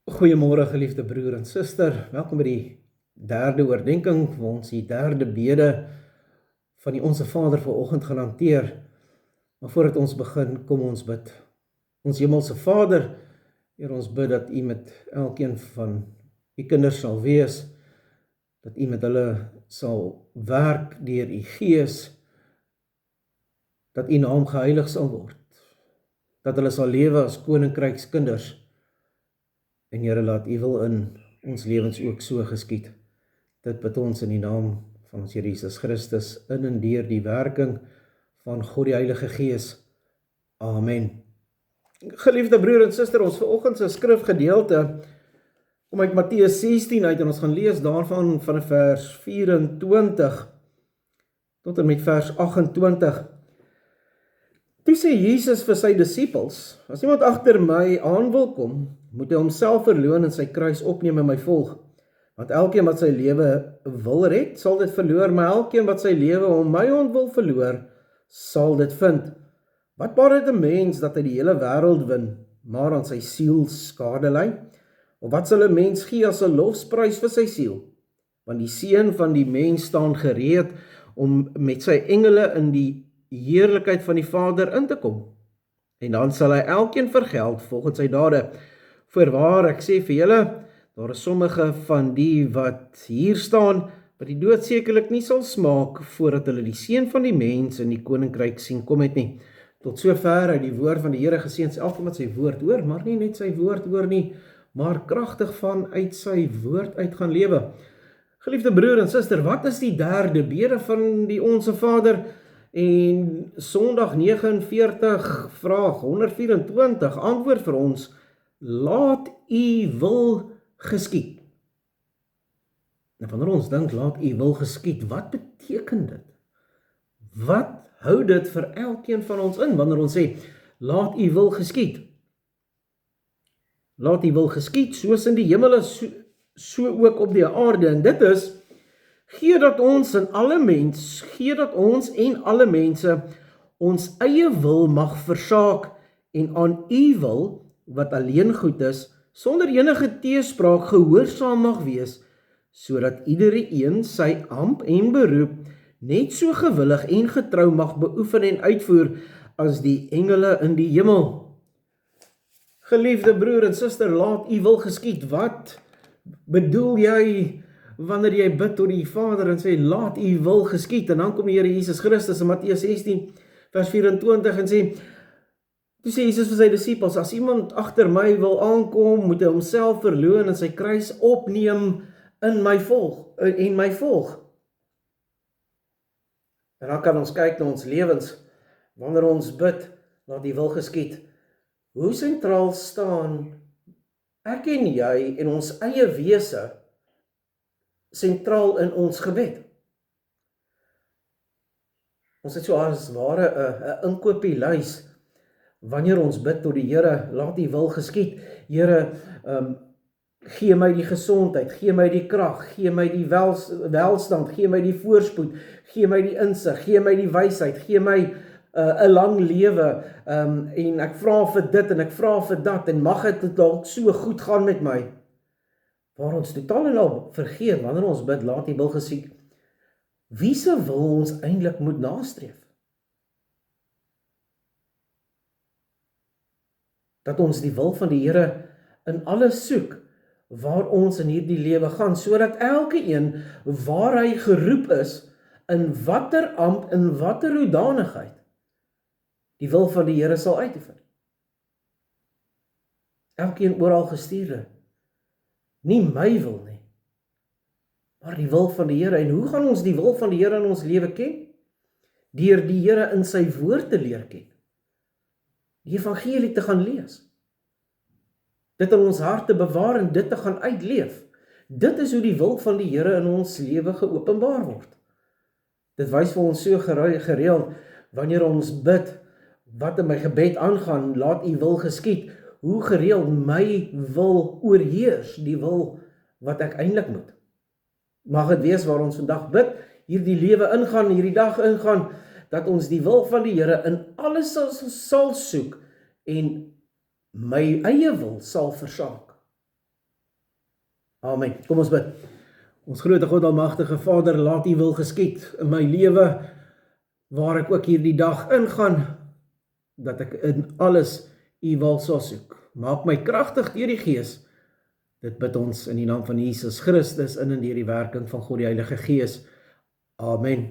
Goeiemôre geliefde broer en suster, welkom by die derde oordenking, waar ons die derde bede van die Onse Vader vanoggend gaan hanteer. Maar voordat ons begin, kom ons bid. Ons Hemelse Vader, Heer, ons bid dat U met elkeen van U kinders sal wees, dat U met hulle sal werk deur U Gees, dat U naam geheilig sal word, dat hulle sal lewe as koninkrykskinders. En Here, laat U wil in ons lewens ook so geskied. Dit bid ons in die naam van ons Here Jesus Christus, in en deur die werking van God die Heilige Gees. Amen. Geliefde broer en suster, ons vanoggend se skrifgedeelte kom uit Matteus 16 uit en ons gaan lees daarvan van vers 24 tot en met vers 28. Toe sê Jesus vir sy disippels: as iemand agter my aan wil kom, moet hy homself verloon en sy kruis opneem en my volg. Want elkeen wat sy lewe wil red, sal dit verloor, maar elkeen wat sy lewe om my ontwil verloor, sal dit vind. Wat baat dit 'n mens dat hy die hele wêreld win, maar aan sy siel skade ly? Of wat sal 'n mens gee as 'n lofprys vir sy siel? Want die seun van die mens staan gereed om met sy engele in die heerlikheid van die Vader in te kom. En dan sal hy elkeen vergeld volgens sy dade. Voorwaar, ek sê vir julle, daar is sommige van die wat hier staan, wat die dood sekerlik nie sal smaak, voordat hulle die seun van die mens in die koninkryk sien kom het nie. Tot sover uit die woord van die Here geseën, elkeen wat sy woord hoor, maar nie net sy woord hoor nie, maar kragtig vanuit sy woord uit gaan lewe. Geliefde broer en suster, wat is die derde bede van die Onse Vader? En Sondag 49, vraag 124, antwoord vir ons: laat U wil geskied. En wanneer ons dink, laat U wil geskied, wat beteken dit? Wat hou dit vir elkeen van ons in, wanneer ons sê, laat U wil geskied? Laat U wil geskied, soos in die hemel is, so ook op die aarde, en dit is, gee dat ons en alle mense ons eie wil mag versaak en aan U wil, wat alleen goed is, sonder enige teespraak gehoorsaam mag wees, sodat iedere een sy ampt en beroep net so gewillig en getrou mag beoefen en uitvoer as die engele in die hemel. Geliefde broer en suster, laat U wil geskied. Wat bedoel jy wanneer jy bid tot die Vader en sê, laat U wil geskied? En dan kom die Here Jesus Christus in Matteus 16 vers 24 en sê, toe sê Jesus vir sy disippels: as iemand agter my wil aankom, moet hy homself verloon en sy kruis opneem en my volg. En dan kan ons kyk na ons lewens, wanneer ons bid, laat U wil geskied. Hoe sentraal staan ek en jy en ons eie wese sentraal in ons gebed? Ons het so as ware 'n inkopieslys wanneer ons bid tot die Here, laat U wil geskied. Here, gee my die gesondheid, gee my die krag, gee my die welstand, gee my die voorspoed, gee my die insig, gee my die wysheid, gee my 'n lang lewe, en ek vra vir dit en ek vra vir dat, en mag dit dalk so goed gaan met my. Waar ons totaal en al vergeet, wanneer ons bid, laat U wil geskied, wie se wil ons eintlik moet nastreef? Dat ons die wil van die Here in alles soek, waar ons in hierdie lewe gaan, sodat elke een waar hy geroep is, in watter ampt, in watter hoedanigheid, die wil van die Here sal uitoefen. Elkeen oral gestuurde. Nie my wil nie, maar die wil van die Here. En hoe gaan ons die wil van die Here in ons lewe ken? Deur die Here in sy woord te leer ken. Die evangelie te gaan lees. Dit in ons hart te bewaar en dit te gaan uitleef. Dit is hoe die wil van die Here in ons lewe geopenbaar word. Dit wys vir ons so gereeld, wanneer ons bid, wat in my gebed aangaan, laat U wil geskied, hoe gereeld my wil oorheers, die wil wat ek eintlik moet. Mag dit wees waar ons vandag bid, hierdie lewe ingaan, hierdie dag ingaan, dat ons die wil van die Here in alles sal soek en my eie wil sal versaak. Amen. Kom ons bid. Ons grote God almagtige Vader, laat U wil geskied in my lewe, waar ek ook hierdie dag ingaan, dat ek in alles U wil sal soek. Maak my kragtig deur die Gees. Dit bid ons in die naam van Jesus Christus in en deur die werking van God die Heilige Gees. Amen.